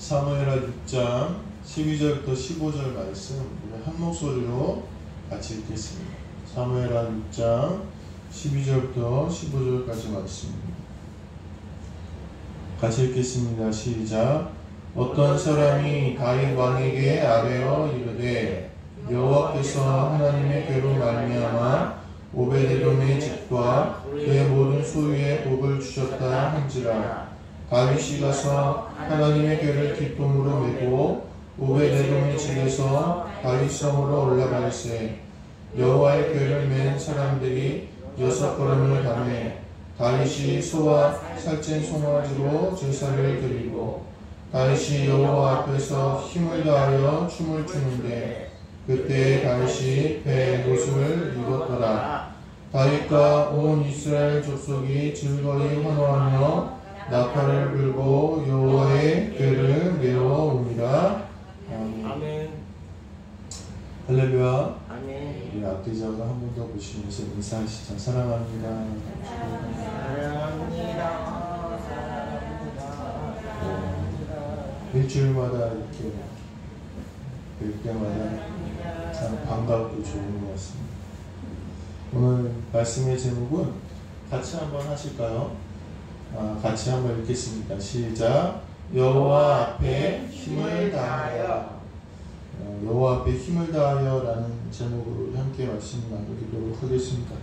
사무엘하 6장 12절부터 15절 말씀 우리 한 목소리로 같이 읽겠습니다. 사무엘하 6장 12절부터 15절까지 말씀입니다. 같이 읽겠습니다. 시작. 어떤 사람이 다윗 왕에게 아뢰어 이르되 여호와께서 하나님의 궤로 말미암아 오베데돔의 집과 그의 모든 소유에 복을 주셨다 한지라. 다윗이 가서 하나님의 궤를 기쁨으로 메고 오베데돔의 집에서 다윗 성으로 올라갈새 여호와의 궤를 맨 사람들이 6걸음을 가매 다윗이 소와 살찐 송아지로 제사를 드리고 다윗이 여호와 앞에서 힘을 다하여 춤을 추는데 그때 다윗이 배에 옷을 입었더라. 다윗과 온 이스라엘 족속이 즐거이 환호하며 나팔을 불고 여호와의 궤를 메어옵니다. 아멘. 아멘. 할렐루야. 아멘. 우리 앞뒤자가 한 번 더 보시면서 인사하시죠. 사랑합니다. 사랑합니다. 일주일마다 이렇게 뵐 때마다 참 반갑고 좋은 것 같습니다. 오늘 말씀의 제목은 같이 한번 하실까요? 같이 한번 읽겠습니다. 시작. 여호와 앞에 힘을 다하여. 여호와 앞에 힘을 다하여 라는 제목으로 함께 말씀 나누도록 하겠습니다.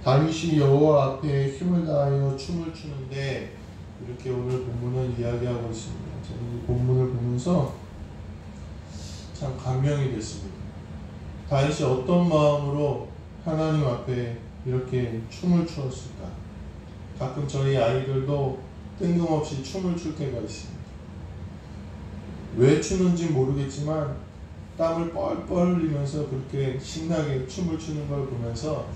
다윗이 여호와 앞에 힘을 다하여 춤을 추는데 이렇게 오늘 본문은 이야기하고 있습니다. 저는 이 본문을 보면서 참 감명이 됐습니다. 다윗이 어떤 마음으로 하나님 앞에 이렇게 춤을 추었을까? 가끔 저희 아이들도 뜬금없이 춤을 출 때가 있습니다. 왜 추는지 모르겠지만 땀을 뻘뻘 흘리면서 그렇게 신나게 춤을 추는 걸 보면서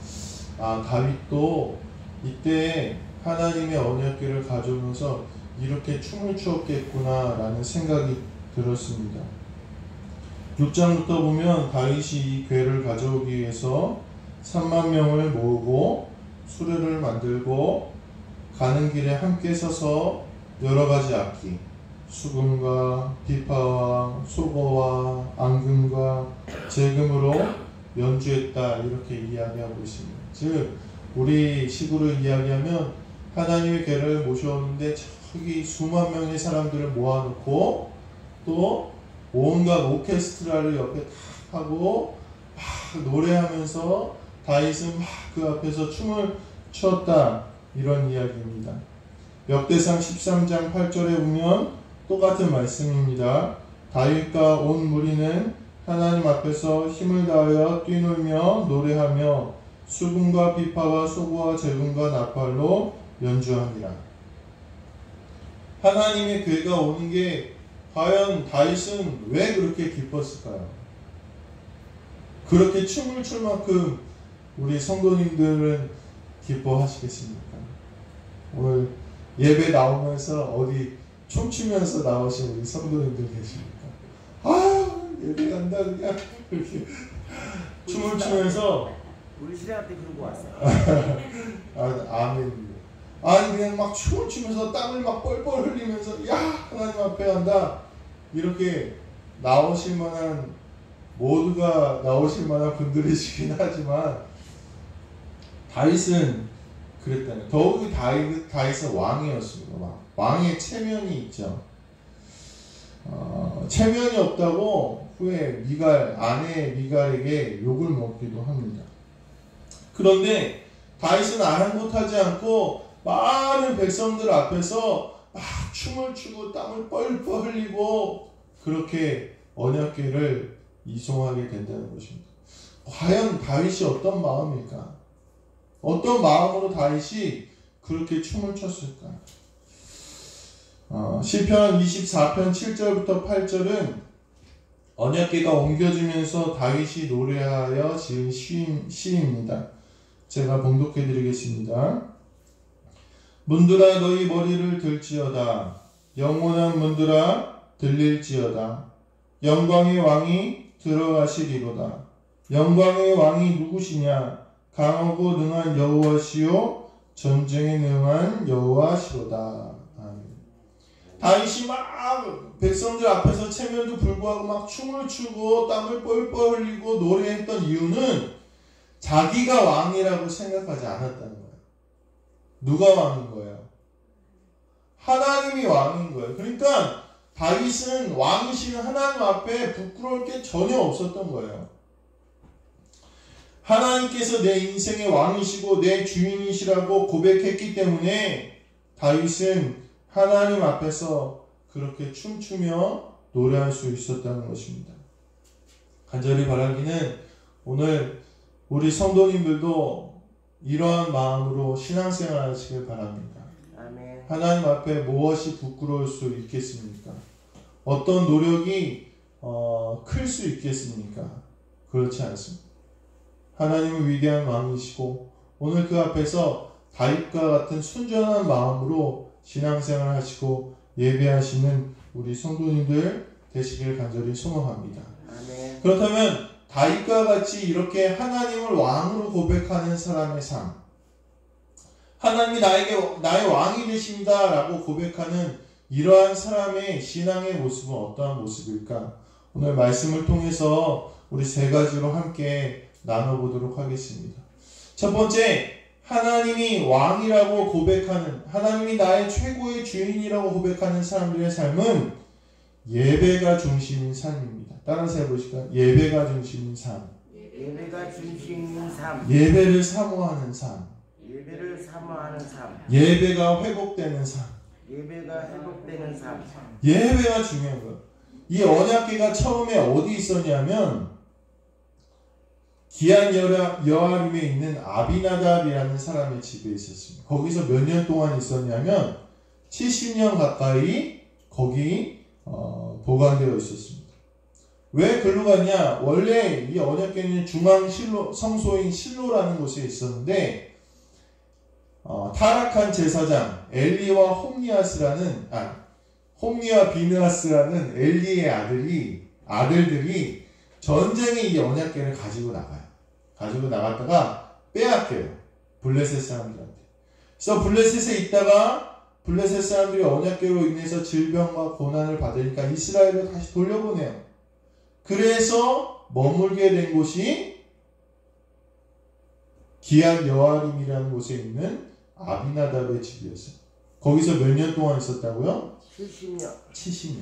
다윗도 이때 하나님의 언약궤를 가져오면서 이렇게 춤을 추었겠구나 라는 생각이 들었습니다. 6장부터 보면 다윗이 이 궤를 가져오기 위해서 3만 명을 모으고 수레를 만들고 가는 길에 함께 서서 여러 가지 악기, 수금과 비파와 소고와 앙금과 재금으로 연주했다 이렇게 이야기하고 있습니다. 즉 우리 식으로 이야기하면 하나님의 궤를 모셔오는데 저기 수만 명의 사람들을 모아놓고 또 온갖 오케스트라를 옆에 탁 하고 막 노래하면서 다윗은 막 그 앞에서 춤을 추었다 이런 이야기입니다. 역대상 13장 8절에 보면 똑같은 말씀입니다. 다윗과 온 무리는 하나님 앞에서 힘을 다하여 뛰놀며 노래하며 수금과 비파와 소고와 재금과 나팔로 연주하니라. 하나님의 궤가 오는 게 과연 다윗은 왜 그렇게 기뻤을까요? 그렇게 춤을 출 만큼 우리 성도님들은 기뻐하시겠습니까? 오늘 예배 나오면서 어디 춤추면서 나오신 우리 성도님들 계십니까? 예배 간다 그냥 이렇게 춤을 추면서 우리 시대한테 그러고 왔어요. 아멘. 그냥 막 춤을 추면서 땀을 막 뻘뻘 흘리면서 야 하나님 앞에 간다 이렇게 나오실 만한 모두가 나오실 만한 분들이시긴 하지만 다윗은 그랬다는. 더욱이 다윗은 왕이었습니다. 왕의 체면이 있죠. 체면이 없다고 후에 아내 미갈에게 욕을 먹기도 합니다. 그런데 다윗은 아랑곳하지 않고 많은 백성들 앞에서 막 춤을 추고 땀을 뻘뻘 흘리고 그렇게 언약궤를 이송하게 된다는 것입니다. 과연 다윗이 어떤 마음일까? 어떤 마음으로 다윗이 그렇게 춤을 췄을까? 시편 24편 7절부터 8절은 언약궤가 옮겨지면서 다윗이 노래하여 지은 시입니다. 제가 봉독해 드리겠습니다. 문들아 너희 머리를 들지어다. 영원한 문들아 들릴지어다. 영광의 왕이 들어가시리로다. 영광의 왕이 누구시냐? 강하고 능한 여호와시요 전쟁에 능한 여호와시로다. 다윗이 막 백성들 앞에서 체면도 불구하고 막 춤을 추고 땀을 뻘뻘 흘리고 노래했던 이유는 자기가 왕이라고 생각하지 않았다는 거예요. 누가 왕인 거예요? 하나님이 왕인 거예요. 그러니까 다윗은 왕이신 하나님 앞에 부끄러울 게 전혀 없었던 거예요. 하나님께서 내 인생의 왕이시고 내 주인이시라고 고백했기 때문에 다윗은 하나님 앞에서 그렇게 춤추며 노래할 수 있었다는 것입니다. 간절히 바라기는 오늘 우리 성도님들도 이러한 마음으로 신앙생활 하시길 바랍니다. 아멘. 하나님 앞에 무엇이 부끄러울 수 있겠습니까? 어떤 노력이 클 수 있겠습니까? 그렇지 않습니다. 하나님은 위대한 왕이시고 오늘 그 앞에서 다윗과 같은 순전한 마음으로 신앙생활 하시고 예배하시는 우리 성도님들 되시길 간절히 소망합니다. 아멘. 그렇다면 다윗과 같이 이렇게 하나님을 왕으로 고백하는 사람의 삶, 하나님이 나의 왕이 되십니다 라고 고백하는 이러한 사람의 신앙의 모습은 어떠한 모습일까? 오늘 말씀을 통해서 우리 세 가지로 함께 나눠보도록 하겠습니다. 첫 번째, 하나님이 왕이라고 고백하는, 하나님이 나의 최고의 주인이라고 고백하는 사람들의 삶은 예배가 중심인 삶입니다. 따라서 해보실까요? 예배가 중심인 삶. 예배가 중심인 삶. 예배를 사모하는 삶. 예배를 사모하는 삶. 예배가 회복되는 삶. 예배가 회복되는 삶. 예배가 중요한 거예요. 이 언약궤가 처음에 어디 있었냐면 기한 여아림에 있는 아비나답이라는 사람의 집에 있었습니다. 거기서 몇 년 동안 있었냐면 70년 가까이 거기 보관되어 있었습니다. 왜 글로 갔냐? 원래 이 언약궤는 중앙 성소인 실로라는 곳에 있었는데 타락한 제사장 엘리와 홈니와 비느하스라는 엘리의 아들들이 전쟁에 이 언약궤를 가지고 나가요. 가지고 나갔다가 빼앗겨요. 블레셋 사람들한테. 그래서 블레셋에 있다가 블레셋 사람들이 언약궤로 인해서 질병과 고난을 받으니까 이스라엘로 다시 돌려보내요. 그래서 머물게 된 곳이 기한 여아림이라는 곳에 있는 아비나답의 집이었어요. 거기서 몇 년 동안 있었다고요? 70년. 70년.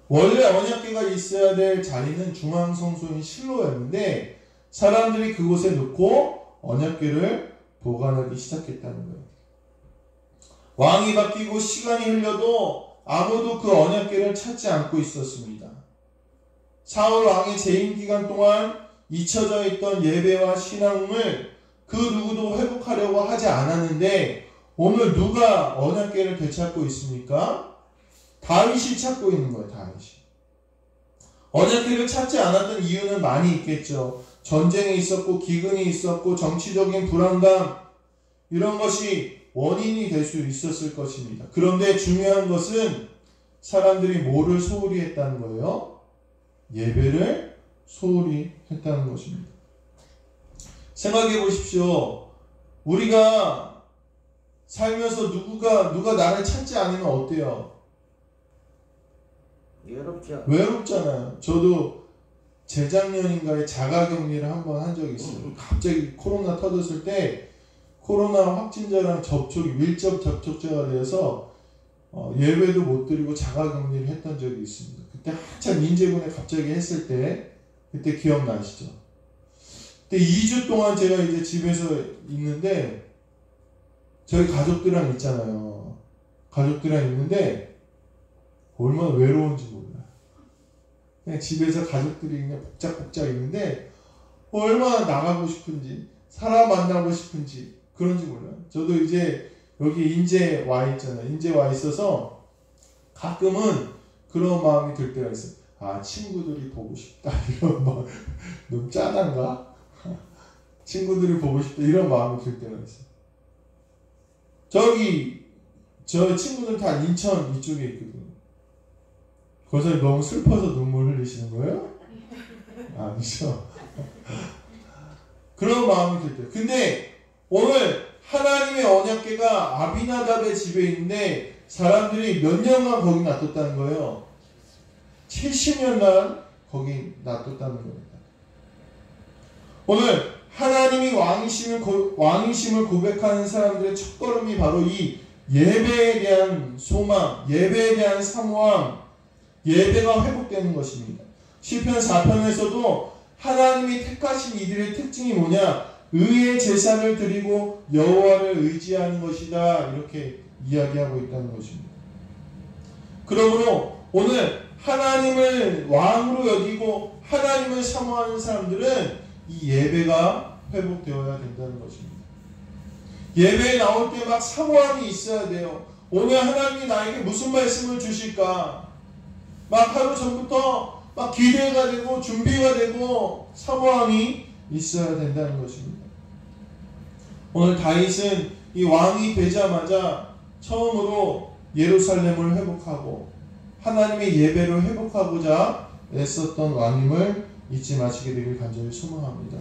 원래 언약궤가 있어야 될 자리는 중앙성소인 실로였는데 사람들이 그곳에 놓고 언약궤를 보관하기 시작했다는 거예요. 왕이 바뀌고 시간이 흘려도 아무도 그 언약궤를 찾지 않고 있었습니다. 사울 왕의 재임 기간 동안 잊혀져 있던 예배와 신앙을 그 누구도 회복하려고 하지 않았는데 오늘 누가 언약궤를 되찾고 있습니까? 다윗이 찾고 있는 거예요. 다윗이. 언약궤를 찾지 않았던 이유는 많이 있겠죠. 전쟁이 있었고 기근이 있었고 정치적인 불안감 이런 것이 원인이 될 수 있었을 것입니다. 그런데 중요한 것은 사람들이 뭐를 소홀히 했다는 거예요? 예배를 소홀히 했다는 것입니다. 생각해 보십시오. 우리가 살면서 누가 나를 찾지 않으면 어때요? 외롭죠. 외롭잖아요. 저도 재작년인가에 자가격리를 한번 한 적이 있어요. 갑자기 코로나 터졌을 때 코로나 확진자랑 밀접 접촉자가 되어서 예배도 못 드리고 자가격리를 했던 적이 있습니다. 그때 한참 인제군에 갑자기 했을 때 그때 기억나시죠? 그때 2주 동안 제가 이제 집에서 있는데 저희 가족들이랑 있잖아요. 가족들이랑 있는데 얼마나 외로운지 몰라요. 그냥 집에서 가족들이 그냥 복작복작 있는데 얼마나 나가고 싶은지 사람 만나고 싶은지 그런지 몰라요. 저도 이제 여기 인제 와 있잖아요. 인제 와 있어서 가끔은 그런 마음이 들 때가 있어요. 아, 친구들이 보고 싶다 이런 마음. 너무 짠한가? 친구들이 보고 싶다 이런 마음이 들 때가 있어요. 저 친구들 다 인천 이쪽에 있거든요. 거기서 너무 슬퍼서 눈물 흘리시는 거예요? 아니죠. 그런 마음이 들 때. 근데 오늘 하나님의 언약궤가 아비나답의 집에 있는데 사람들이 몇 년간 거기 놔뒀다는 거예요. 70년간 거기 놔뒀다는 겁니다. 오늘 하나님이 왕이심을 고백하는 사람들의 첫걸음이 바로 이 예배에 대한 소망, 예배에 대한 사모함, 예배가 회복되는 것입니다. 시편 4편에서도 하나님이 택하신 이들의 특징이 뭐냐? 의의 제사를 드리고 여호와를 의지하는 것이다. 이렇게 이야기하고 있다는 것입니다. 그러므로 오늘 하나님을 왕으로 여기고 하나님을 사모하는 사람들은 이 예배가 회복되어야 된다는 것입니다. 예배에 나올 때 막 사모함이 있어야 돼요. 오늘 하나님이 나에게 무슨 말씀을 주실까? 막 하루 전부터 막 기대가 되고 준비가 되고 사모함이 있어야 된다는 것입니다. 오늘 다윗은 이 왕이 되자마자 처음으로 예루살렘을 회복하고 하나님의 예배를 회복하고자 애썼던 왕임을 잊지 마시게 되길 간절히 소망합니다.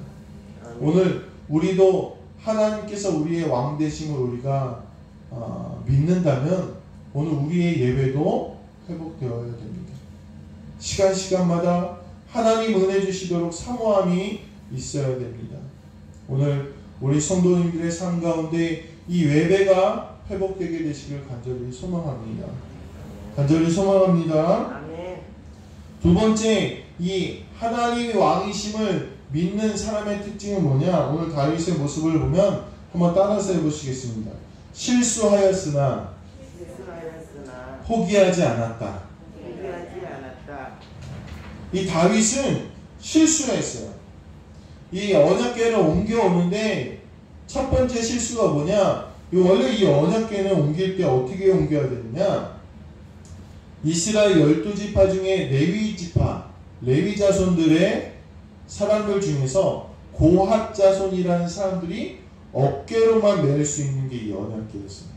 오늘 우리도 하나님께서 우리의 왕 되심을 우리가 믿는다면 오늘 우리의 예배도 회복되어야 됩니다. 시간마다 하나님 은혜 주시도록 사모함이 있어야 됩니다. 오늘 우리 성도님들의 삶 가운데 이 예배가 회복되게 되시길 간절히 소망합니다. 간절히 소망합니다. 아멘. 두 번째, 이 하나님의 왕이심을 믿는 사람의 특징은 뭐냐? 오늘 다윗의 모습을 보면 한번 따라서 해보시겠습니다. 실수하였으나 포기하지 않았다. 이 다윗은 실수했어요. 이 언약궤를 옮겨오는데 첫 번째 실수가 뭐냐? 원래 이 언약궤는 옮길 때 어떻게 옮겨야 되느냐? 이스라엘 12지파 중에 레위 자손들의 사람들 중에서 고핫 자손이라는 사람들이 어깨로만 멜 수 있는 게 이 언약궤였어요.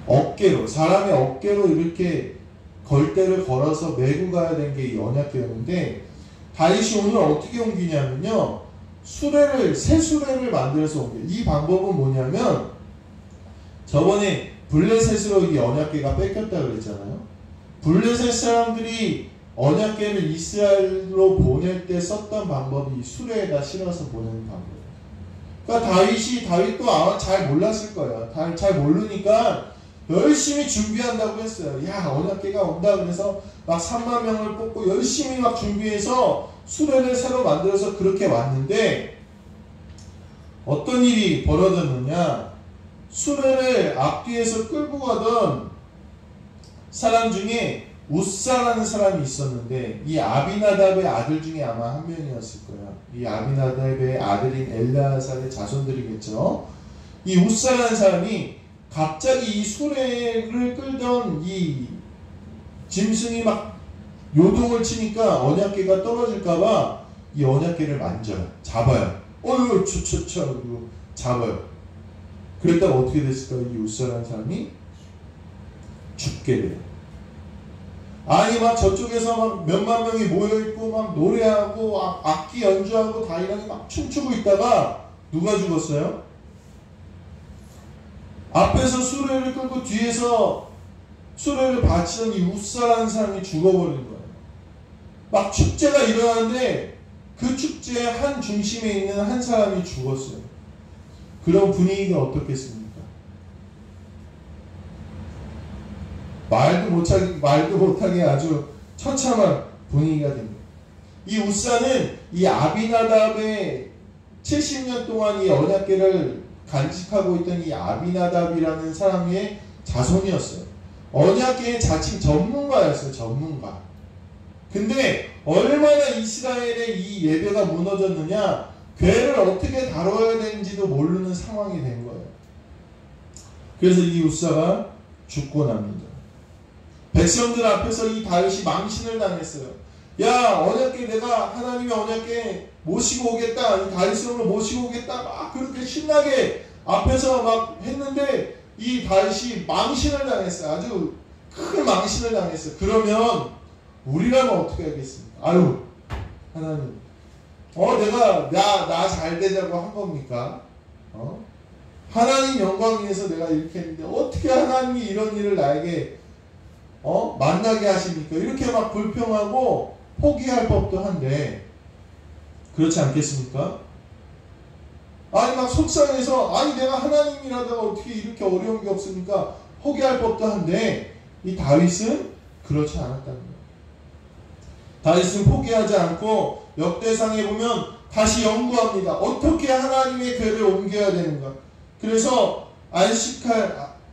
어깨로, 사람의 어깨로 이렇게 걸대를 걸어서 메고 가야 되는 게 이 언약궤였는데 다윗이 오늘 어떻게 옮기냐면요. 새 수레를 만들어서 옮겨요. 이 방법은 뭐냐면 저번에 블레셋으로 이 언약궤가 뺏겼다 그랬잖아요. 블레셋 사람들이 언약궤를 이스라엘로 보낼 때 썼던 방법이 이 수레에다 실어서 보내는 방법이에요. 그러니까 다윗도 아마 잘 몰랐을 거예요. 잘 모르니까 열심히 준비한다고 했어요. 야, 언약궤가 온다 그래서 막 3만 명을 뽑고 열심히 막 준비해서 수레를 새로 만들어서 그렇게 왔는데 어떤 일이 벌어졌느냐? 수레를 앞뒤에서 끌고 가던 사람 중에 우사라는 사람이 있었는데 이 아비나답의 아들 중에 아마 한 명이었을 거예요. 이 아비나답의 아들인 엘르아살의 자손들이겠죠. 이 우사라는 사람이 갑자기 이 수레를 끌던 이 짐승이 막 요동을 치니까 언약궤가 떨어질까봐 이 언약궤를 만져요. 잡아요. 어휴, 그리고 잡아요. 그랬다가 어떻게 됐을까요? 이 우사라는 사람이 죽게 돼요. 아니 막 저쪽에서 막 몇만 명이 모여있고 막 노래하고 악기 연주하고 다이랑이 막 춤추고 있다가 누가 죽었어요? 앞에서 수레를 끌고 뒤에서 수레를 바치던 이 우사라는 사람이 죽어버린 거예요. 막 축제가 일어나는데 그 축제의 한 중심에 있는 한 사람이 죽었어요. 그런 분위기가 어떻겠습니까? 말도 못하게 아주 처참한 분위기가 됩니다. 이 우사는 이 아비나답의 70년 동안 이 언약궤를 간직하고 있던 이 아비나답이라는 사람의 자손이었어요. 언약궤의 자칭 전문가였어요. 전문가. 근데 얼마나 이스라엘의 이 예배가 무너졌느냐? 궤를 어떻게 다뤄야 되는지도 모르는 상황이 된 거예요. 그래서 이 우사가 죽고 납니다. 백성들 앞에서 이 다윗이 망신을 당했어요. 야, 언약궤 내가 하나님의 언약궤 모시고 오겠다. 이 다윗으로 모시고 오겠다. 막 그렇게 신나게 앞에서 막 했는데 이 다윗이 망신을 당했어요. 아주 큰 망신을 당했어요. 그러면 우리라면 어떻게 하겠습니까? 아유, 하나님. 내가 나 잘 되자고 한 겁니까? 하나님 영광 위해서 내가 이렇게 했는데 어떻게 하나님이 이런 일을 나에게 만나게 하십니까? 이렇게 막 불평하고 포기할 법도 한데 그렇지 않겠습니까? 아니 막 속상해서 아니 내가 하나님이라다가 어떻게 이렇게 어려운 게 없습니까? 포기할 법도 한데 이 다윗은 그렇지 않았다는 거예요. 다윗은 포기하지 않고 역대상에 보면 다시 연구합니다. 어떻게 하나님의 궤를 옮겨야 되는가. 그래서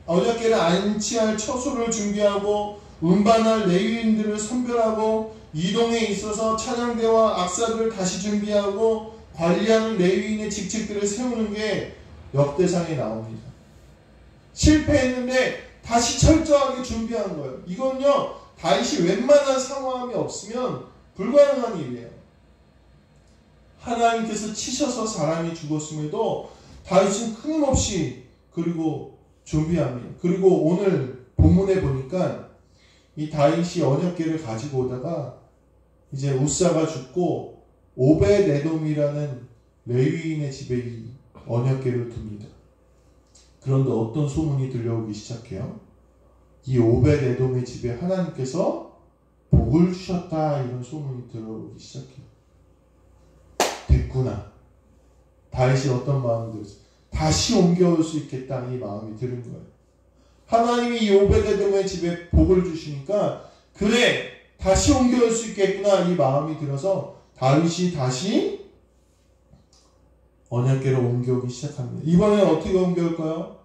언약궤를 안치할 처소를 준비하고 운반할 레위인들을 선별하고 이동에 있어서 찬양대와 악사들을 다시 준비하고 관리하는 레위인의 직책들을 세우는 게 역대상에 나옵니다. 실패했는데 다시 철저하게 준비한 거예요. 이건요 다윗이 웬만한 상황이 없으면 불가능한 일이에요. 하나님께서 치셔서 사람이 죽었음에도 다윗은 끊임없이 그리고 준비합니다. 그리고 오늘 본문에 보니까 이 다윗이 언약궤를 가지고 오다가 이제 우사가 죽고 오벳에돔이라는 레위인의 집에 이 언약궤를 둡니다. 그런데 어떤 소문이 들려오기 시작해요. 이 오벳에돔의 집에 하나님께서 복을 주셨다 이런 소문이 들어오기 시작해요. 됐구나. 다윗이 어떤 마음이 들었어요? 다시 옮겨올 수 있겠다 이 마음이 드는 거예요. 하나님이 이 오벳에돔의 집에 복을 주시니까 그래 다시 옮겨올 수 있겠구나 이 마음이 들어서 다윗이 다시 언약궤를 옮겨오기 시작합니다. 이번에는 어떻게 옮겨올까요?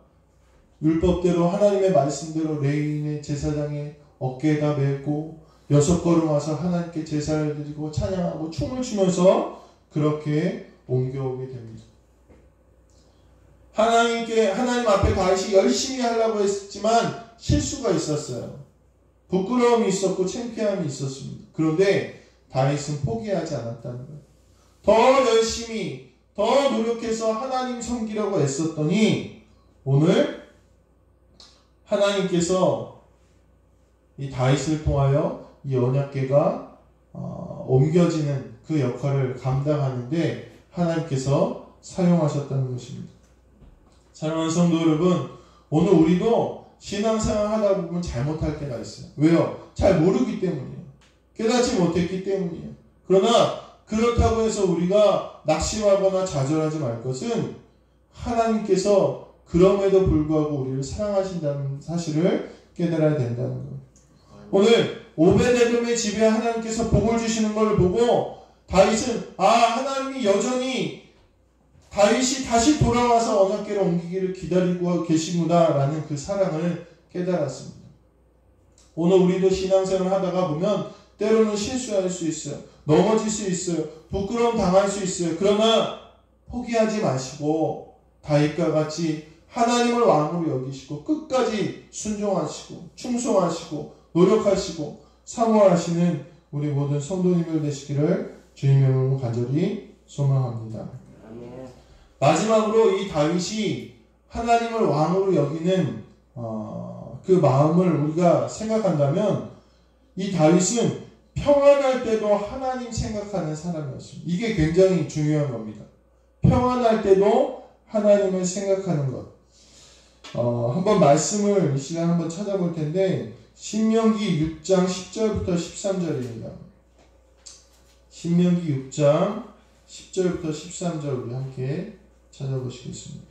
율법대로 하나님의 말씀대로 레위인의 제사장의 어깨에다 메고 6걸음 와서 하나님께 제사를 드리고 찬양하고 춤을 추면서 그렇게 옮겨오게 됩니다. 하나님 앞에 다윗이 열심히 하려고 했지만 실수가 있었어요. 부끄러움이 있었고 창피함이 있었습니다. 그런데 다윗은 포기하지 않았다는 거예요. 더 열심히 더 노력해서 하나님 섬기려고 애썼더니 오늘 하나님께서 이 다윗을 통하여 이 언약궤가 옮겨지는 그 역할을 감당하는데 하나님께서 사용하셨다는 것입니다. 사랑하는 성도 여러분, 오늘 우리도 신앙생활 하다 보면 잘못할 때가 있어요. 왜요? 잘 모르기 때문이에요. 깨닫지 못했기 때문이에요. 그러나 그렇다고 해서 우리가 낙심하거나 좌절하지 말 것은 하나님께서 그럼에도 불구하고 우리를 사랑하신다는 사실을 깨달아야 된다는 거예요. 오늘 오벳에돔의 집에 하나님께서 복을 주시는 걸 보고 다윗은 하나님이 여전히 다윗이 다시 돌아와서 언약궤를 옮기기를 기다리고 계시구나라는 그 사랑을 깨달았습니다. 오늘 우리도 신앙생활을 하다가 보면 때로는 실수할 수 있어요. 넘어질 수 있어요. 부끄러움 당할 수 있어요. 그러나 포기하지 마시고 다윗과 같이 하나님을 왕으로 여기시고 끝까지 순종하시고 충성하시고 노력하시고 사모하시는 우리 모든 성도님들 되시기를 주님의 이름으로 간절히 소망합니다. 아멘. 마지막으로 이 다윗이 하나님을 왕으로 여기는 그 마음을 우리가 생각한다면 이 다윗은 평안할 때도 하나님 생각하는 사람이었습니다. 이게 굉장히 중요한 겁니다. 평안할 때도 하나님을 생각하는 것. 한번 말씀을 이 시간 한번 찾아볼 텐데 신명기 6장 10절부터 13절입니다. 신명기 6장 10절부터 13절 우리 함께 찾아보시겠습니다.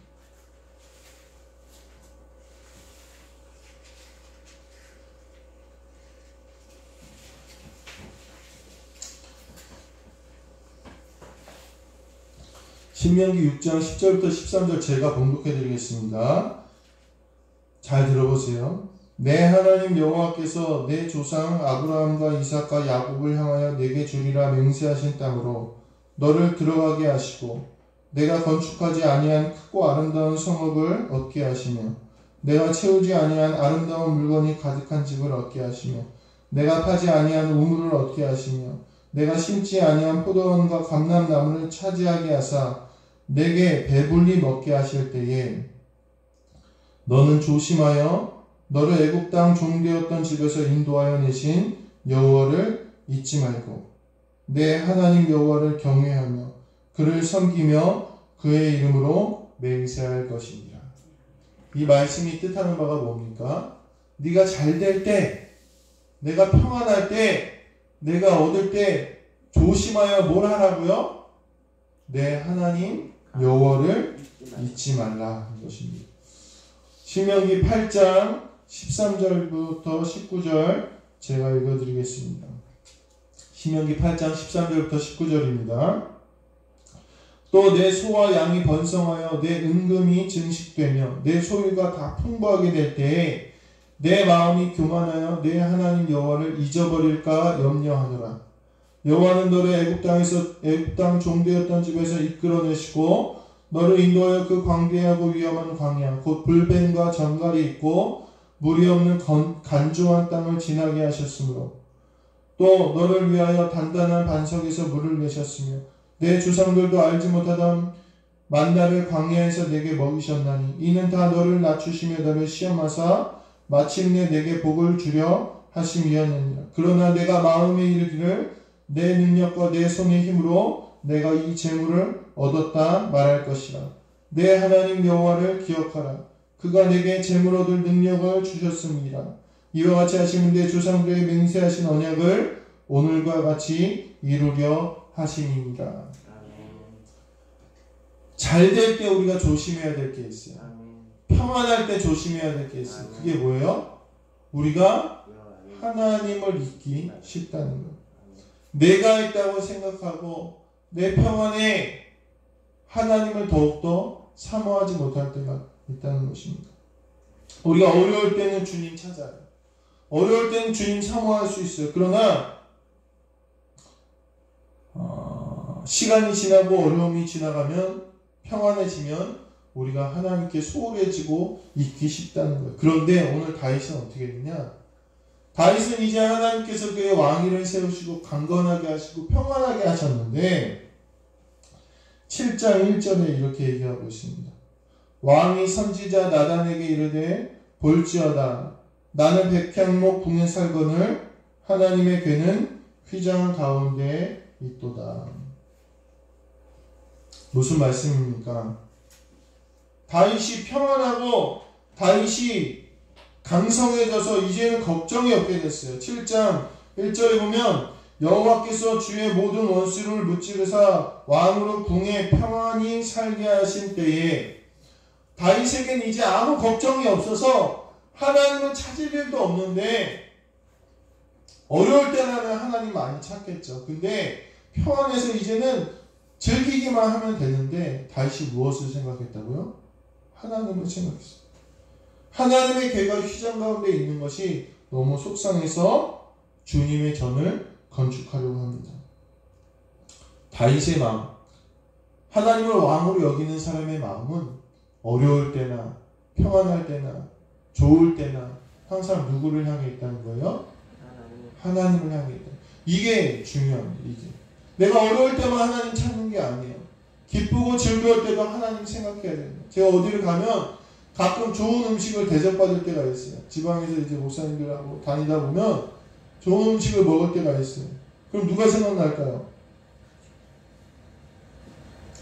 신명기 6장 10절부터 13절 제가 봉독해 드리겠습니다. 잘 들어보세요. 내 하나님 여호와께서 내 조상 아브라함과 이삭과 야곱을 향하여 내게 주리라 맹세하신 땅으로 너를 들어가게 하시고 내가 건축하지 아니한 크고 아름다운 성읍을 얻게 하시며 내가 채우지 아니한 아름다운 물건이 가득한 집을 얻게 하시며 내가 파지 아니한 우물을 얻게 하시며 내가 심지 아니한 포도원과 감람나무를 차지하게 하사 내게 배불리 먹게 하실 때에 너는 조심하여 너를 애굽 땅 종되었던 집에서 인도하여 내신 여호와를 잊지 말고 내 하나님 여호와를 경외하며 그를 섬기며 그의 이름으로 맹세할 것이니라. 이 말씀이 뜻하는 바가 뭡니까? 네가 잘 될 때, 내가 평안할 때, 내가 얻을 때 조심하여 뭘 하라고요? 내 하나님 여호와를 잊지 말라 것입니다. 신명기 8장 13절부터 19절 제가 읽어드리겠습니다. 신명기 8장 13절부터 19절입니다. 또 내 소와 양이 번성하여 내 은금이 증식되며 내 소유가 다 풍부하게 될 때에 내 마음이 교만하여 내 하나님 여호와를 잊어버릴까 염려하노라. 여호와는 너를 애굽 땅 종되었던 집에서 이끌어내시고 너를 인도하여 그 광대하고 위험한 광야 곧 불뱀과 정갈이 있고 물이 없는 간조한 땅을 지나게 하셨으므로 또 너를 위하여 단단한 반석에서 물을 내셨으며 내 조상들도 알지 못하던 만나를 광야에서 내게 먹이셨나니 이는 다 너를 낮추시며 너를 시험하사 마침내 내게 복을 주려 하심이었느니라. 그러나 내가 마음에 이르기를 내 능력과 내 손의 힘으로 내가 이 재물을 얻었다 말할 것이라. 내 하나님 여호와를 기억하라. 그가 내게 재물 얻을 능력을 주셨음이라. 이와 같이 하시면 내 조상들에게 맹세하신 언약을 오늘과 같이 이루려 하심이니라. 잘 될 때 우리가 조심해야 될 게 있어요. 평안할 때 조심해야 될 게 있어요. 그게 뭐예요? 우리가 하나님을 잊기 쉽다는 거예요. 내가 있다고 생각하고 내 평안에 하나님을 더욱더 사모하지 못할 때가 있다는 것입니다. 우리가 어려울 때는 주님 찾아요. 어려울 때는 주님 사모할 수 있어요. 그러나 시간이 지나고 어려움이 지나가면 평안해지면 우리가 하나님께 소홀해지고 잊기 쉽다는 거예요. 그런데 오늘 다윗은 어떻게 했느냐? 다윗은 이제 하나님께서 그의 왕위를 세우시고 강건하게 하시고 평안하게 하셨는데 7장 1절에 이렇게 얘기하고 있습니다. 왕이 선지자 나단에게 이르되 볼지어다 나는 백향목 궁에 살거늘 하나님의 궤는 휘장 가운데 있도다. 무슨 말씀입니까? 다윗이 평안하고 다윗이 강성해져서 이제는 걱정이 없게 됐어요. 7장 1절에 보면 여호와께서 주의 모든 원수를 무찌르사 왕으로 궁에 평안히 살게 하신 때에 다윗에겐 이제 아무 걱정이 없어서 하나님을 찾을 일도 없는데 어려울 때는 하나님 많이 찾겠죠. 근데 평안해서 이제는 즐기기만 하면 되는데 다윗이 무엇을 생각했다고요? 하나님을 생각했어요. 하나님의 궤가 휘장 가운데 있는 것이 너무 속상해서 주님의 전을 건축하려고 합니다. 다윗의 마음, 하나님을 왕으로 여기는 사람의 마음은 어려울 때나 평안할 때나 좋을 때나 항상 누구를 향해 있다는 거예요? 하나님을 향해 있다. 이게 중요합니다. 이게 내가 어려울 때만 하나님 찾는 게 아니에요. 기쁘고 즐거울 때도 하나님 생각해야 됩니다. 제가 어디를 가면 가끔 좋은 음식을 대접받을 때가 있어요. 지방에서 이제 목사님들하고 다니다 보면 좋은 음식을 먹을 때가 있어요. 그럼 누가 생각날까요?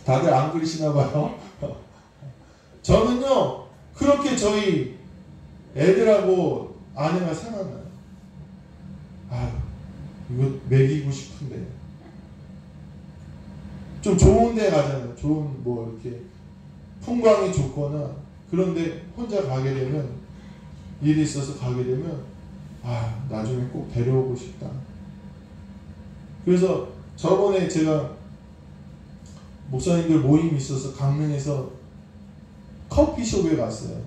다들 안 그러시나 봐요. 저는요, 그렇게 저희 애들하고 아내가 생각나요. 아, 이거 먹이고 싶은데. 좀 좋은 데 가잖아요. 좋은, 이렇게, 풍광이 좋거나, 그런데 혼자 가게 되면, 일이 있어서 가게 되면, 아, 나중에 꼭 데려오고 싶다. 그래서 저번에 제가 목사님들 모임이 있어서 강릉에서 커피숍에 갔어요.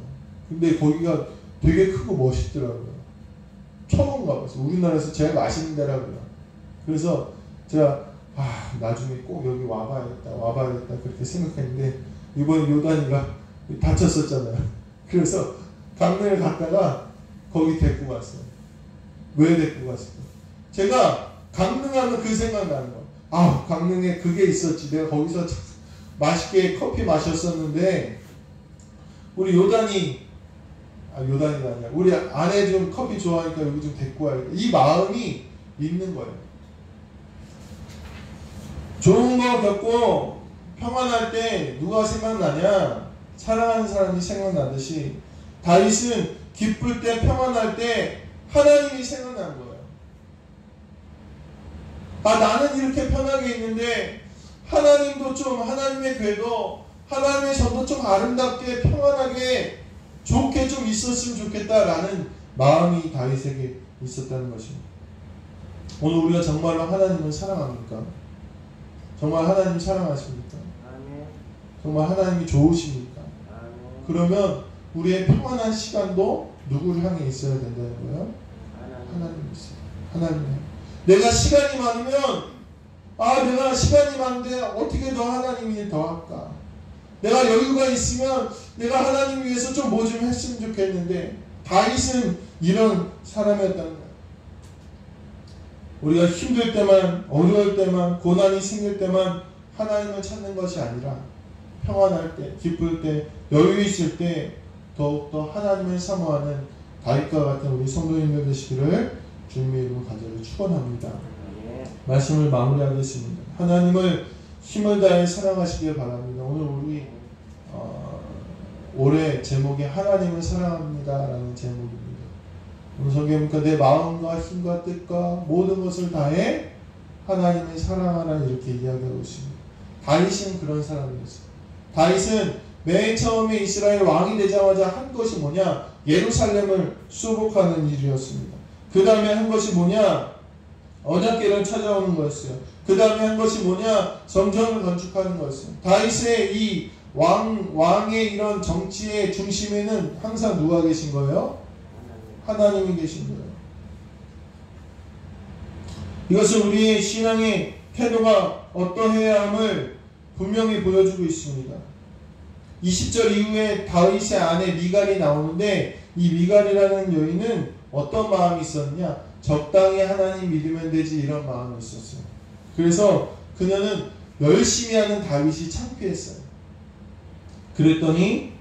근데 거기가 되게 크고 멋있더라고요. 처음 가봤어요. 우리나라에서 제일 맛있는 데라고요. 그래서 제가 나중에 꼭 여기 와봐야겠다 그렇게 생각했는데 이번에 요단이가 다쳤었잖아요. 그래서 강릉을 갔다가 거기 데리고 갔어요. 왜 데리고 갔을까? 제가 강릉하면 그 생각 나는 거예요. 강릉에 그게 있었지. 내가 거기서 맛있게 커피 마셨었는데 우리 요단이가 아니라 우리 아내 좀 커피 좋아하니까 여기 좀 데리고 와야겠다. 이 마음이 있는 거예요. 좋은 거 겪고 평안할 때 누가 생각나냐? 사랑하는 사람이 생각나듯이 다윗은 기쁠 때 평안할 때 하나님이 생각난 거예요. 나는 이렇게 편하게 있는데 하나님도 좀, 하나님의 궤도, 하나님의 전도 좀 아름답게 평안하게 좋게 좀 있었으면 좋겠다라는 마음이 다윗에게 있었다는 것입니다. 오늘 우리가 정말로 하나님을 사랑합니까? 정말 하나님 사랑하십니까? 정말 하나님이 좋으십니까? 그러면 우리의 평안한 시간도 누구를 향해 있어야 된다는 거예요? 하나님이 있어요. 하나님. 내가 시간이 많으면 내가 시간이 많은데 어떻게 더 하나님이 더 할까? 내가 여유가 있으면 내가 하나님 위해서 좀 뭐 좀 했으면 좋겠는데 다윗은 이런 사람이었다는 거예요. 우리가 힘들 때만, 어려울 때만, 고난이 생길 때만 하나님을 찾는 것이 아니라 평안할 때, 기쁠 때, 여유 있을 때 더욱더 하나님을 사모하는 다윗과 같은 우리 성도님들 되시기를 주님의 이름으로 간절히 축원합니다. 말씀을 마무리하겠습니다. 하나님을 힘을 다해 사랑하시길 바랍니다. 오늘 우리 올해 제목이 하나님을 사랑합니다 라는 제목입니다. 오늘 성경보니까 내 마음과 힘과 뜻과 모든 것을 다해 하나님을 사랑하라 이렇게 이야기하고 있습니다. 다윗은 그런 사람이었어요. 다윗은 맨 처음에 이스라엘 왕이 되자마자 한 것이 뭐냐? 예루살렘을 수복하는 일이었습니다. 그 다음에 한 것이 뭐냐? 언약궤를 찾아오는 거였어요. 그 다음에 한 것이 뭐냐? 성전을 건축하는 거였어요. 다윗의 이 왕의 이런 정치의 중심에는 항상 누가 계신 거예요? 하나님이 계신 거예요. 이것은 우리의 신앙의 태도가 어떠해야 함을 분명히 보여주고 있습니다. 20절 이후에 다윗의 아내 미갈이 나오는데 이 미갈이라는 여인은 어떤 마음이 있었냐? 적당히 하나님 믿으면 되지 이런 마음이 있었어요. 그래서 그녀는 열심히 하는 다윗이 창피했어요. 그랬더니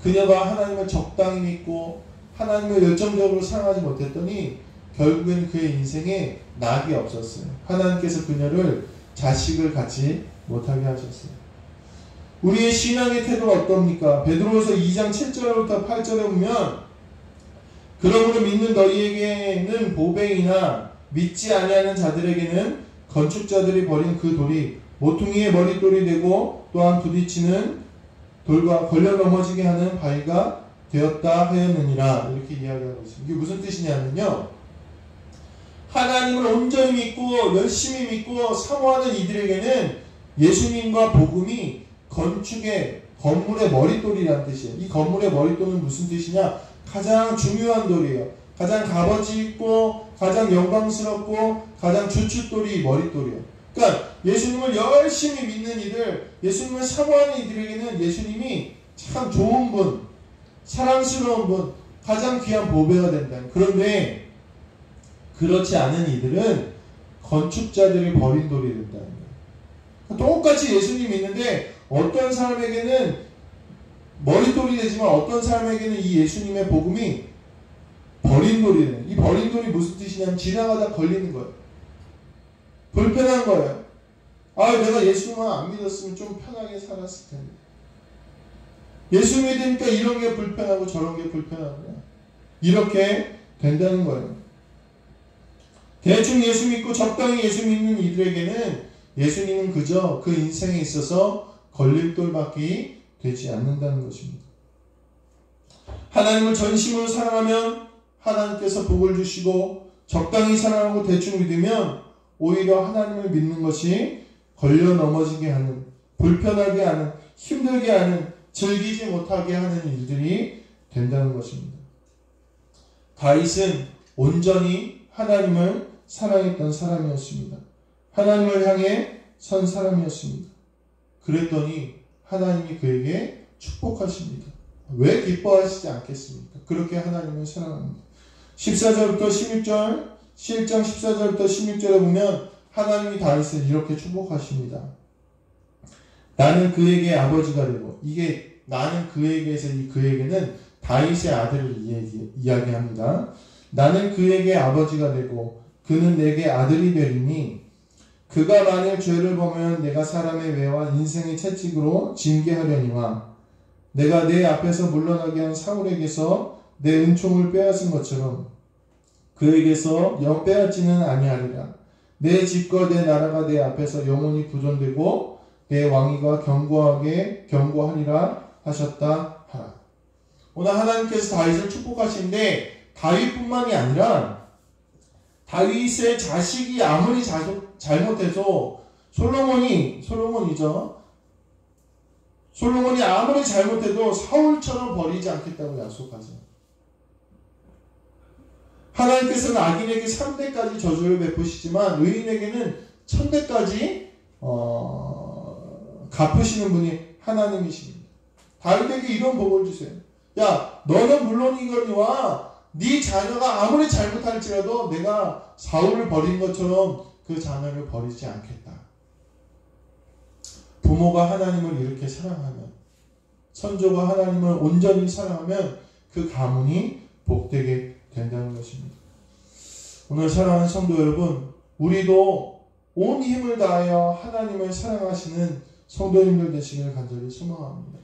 그녀가 하나님을 적당히 믿고 하나님을 열정적으로 사랑하지 못했더니 결국엔 그의 인생에 낙이 없었어요. 하나님께서 그녀를 자식을 갖지 못하게 하셨어요. 우리의 신앙의 태도가 어떻습니까? 베드로후서 2장 7절부터 8절에 보면 그러므로 믿는 너희에게는 보배이나 믿지 아니하는 자들에게는 건축자들이 버린 그 돌이 모퉁이의 머릿돌이 되고 또한 부딪히는 돌과 걸려 넘어지게 하는 바위가 되었다 하였느니라 이렇게 이야기하고 있습니다. 이게 무슨 뜻이냐면요, 하나님을 온전히 믿고 열심히 믿고 사모하는 이들에게는 예수님과 복음이 건축의 건물의 머릿돌이라는 뜻이에요. 이 건물의 머릿돌은 무슨 뜻이냐? 가장 중요한 돌이에요. 가장 값어치 있고 가장 영광스럽고 가장 주춧돌이 머릿돌이에요. 그러니까 예수님을 열심히 믿는 이들, 예수님을 사모하는 이들에게는 예수님이 참 좋은 분, 사랑스러운 분, 가장 귀한 보배가 된다. 그런데 그렇지 않은 이들은 건축자들이 버린 돌이 된다는 거예요. 똑같이 예수님 믿는데 어떤 사람에게는 머릿돌이 되지만 어떤 사람에게는 이 예수님의 복음이 버린 돌이 돼요. 이 버린 돌이 무슨 뜻이냐면 지나가다 걸리는 거예요. 불편한 거예요. 내가 예수님을 안 믿었으면 좀 편하게 살았을 텐데. 예수 믿으니까 이런 게 불편하고 저런 게 불편하고 이렇게 된다는 거예요. 대충 예수 믿고 적당히 예수 믿는 이들에게는 예수님은 그저 그 인생에 있어서 걸림돌밖에 되지 않는다는 것입니다. 하나님을 전심으로 사랑하면 하나님께서 복을 주시고 적당히 사랑하고 대충 믿으면 오히려 하나님을 믿는 것이 걸려 넘어지게 하는, 불편하게 하는, 힘들게 하는, 즐기지 못하게 하는 일들이 된다는 것입니다. 다윗은 온전히 하나님을 사랑했던 사람이었습니다. 하나님을 향해 선 사람이었습니다. 그랬더니 하나님이 그에게 축복하십니다. 왜 기뻐하시지 않겠습니까? 그렇게 하나님을 사랑합니다. 14절부터 16절, 7장 14절부터 16절에 보면 하나님이 다윗을 이렇게 축복하십니다. 나는 그에게 아버지가 되고, 이게 나는 그에게에서 이 그에게는 다윗의 아들을 이야기합니다. 나는 그에게 아버지가 되고 그는 내게 아들이 되리니 그가 만일 죄를 범하면 내가 사람의 외와 인생의 채찍으로 징계하려니와 내가 내 앞에서 물러나게 한 사울에게서 내 은총을 빼앗은 것처럼 그에게서 빼앗지는 아니하리라. 내 집과 내 나라가 내 앞에서 영원히 구존되고 내 왕위가 견고하리라 하셨다 하라. 오늘 하나님께서 다윗을 축복하시는데 다윗뿐만이 아니라 다윗의 자식이 아무리 잘못해도 솔로몬이 아무리 잘못해도 사울처럼 버리지 않겠다고 약속하세요. 하나님께서는 악인에게 3대까지 저주를 베푸시지만 의인에게는 1000대까지 갚으시는 분이 하나님이십니다. 다윗에게 이런 복을 주세요. 야, 너는 물론이거니와 네 자녀가 아무리 잘못할지라도 내가 사울을 버린 것처럼 그 자녀를 버리지 않겠다. 부모가 하나님을 이렇게 사랑하면, 선조가 하나님을 온전히 사랑하면 그 가문이 복되게 된다는 것입니다. 오늘 사랑하는 성도 여러분, 우리도 온 힘을 다하여 하나님을 사랑하시는 성도님들 되시기를 간절히 소망합니다.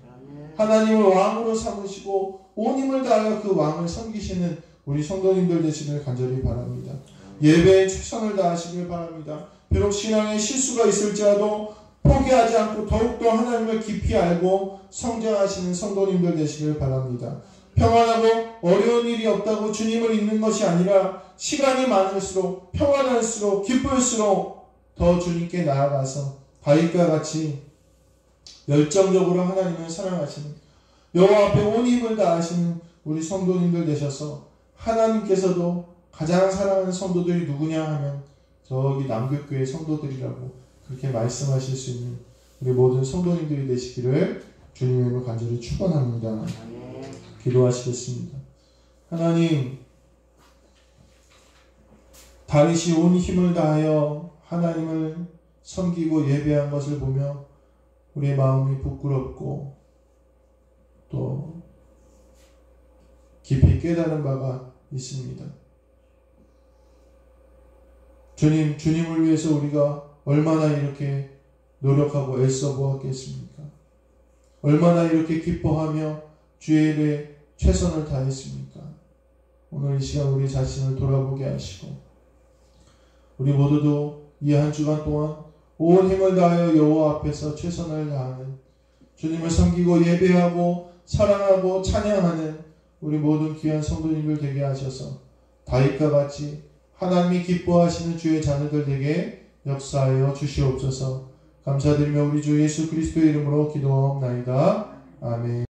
하나님을 왕으로 삼으시고 온 힘을 다하여 그 왕을 섬기시는 우리 성도님들 되시기를 간절히 바랍니다. 예배에 최선을 다하시길 바랍니다. 비록 신앙에 실수가 있을지라도 포기하지 않고 더욱더 하나님을 깊이 알고 성장하시는 성도님들 되시길 바랍니다. 평안하고 어려운 일이 없다고 주님을 잊는 것이 아니라 시간이 많을수록 평안할수록 기쁠수록 더 주님께 나아가서 다윗과 같이 열정적으로 하나님을 사랑하시는 여호와 앞에 온 힘을 다하시는 우리 성도님들 되셔서 하나님께서도 가장 사랑하는 성도들이 누구냐 하면 저기 남교교회 성도들이라고 그렇게 말씀하실 수 있는 우리 모든 성도님들이 되시기를 주님의 이름으로 간절히 축원합니다. 기도하시겠습니다. 하나님, 다윗이 온 힘을 다하여 하나님을 섬기고 예배한 것을 보며 우리의 마음이 부끄럽고 또 깊이 깨달은 바가 있습니다. 주님을 위해서 우리가 얼마나 이렇게 노력하고 애써 보았겠습니까? 얼마나 이렇게 기뻐하며 주의 일에 최선을 다했습니까? 오늘 이 시간 우리 자신을 돌아보게 하시고 우리 모두도 이 한 주간 동안 온 힘을 다하여 여호와 앞에서 최선을 다하는 주님을 섬기고 예배하고 사랑하고 찬양하는 우리 모든 귀한 성도님들 되게 하셔서 다윗과 같이 하나님이 기뻐하시는 주의 자녀들 되게 역사하여 주시옵소서. 감사드리며 우리 주 예수 그리스도의 이름으로 기도하옵나이다. 아멘.